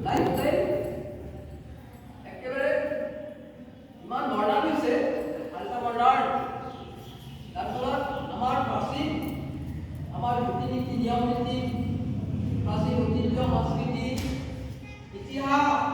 Life একেবাৰে ইমান modern হৈছে, আল্ট্ৰা মডাৰ্ণ। তাৰ ফলত আমাৰ প্ৰাচীন আমাৰ ৰীতি নীতি নিয়ম নীতি প্ৰাচীন ঐতিহ্য সংস্কৃতি ইতিহাস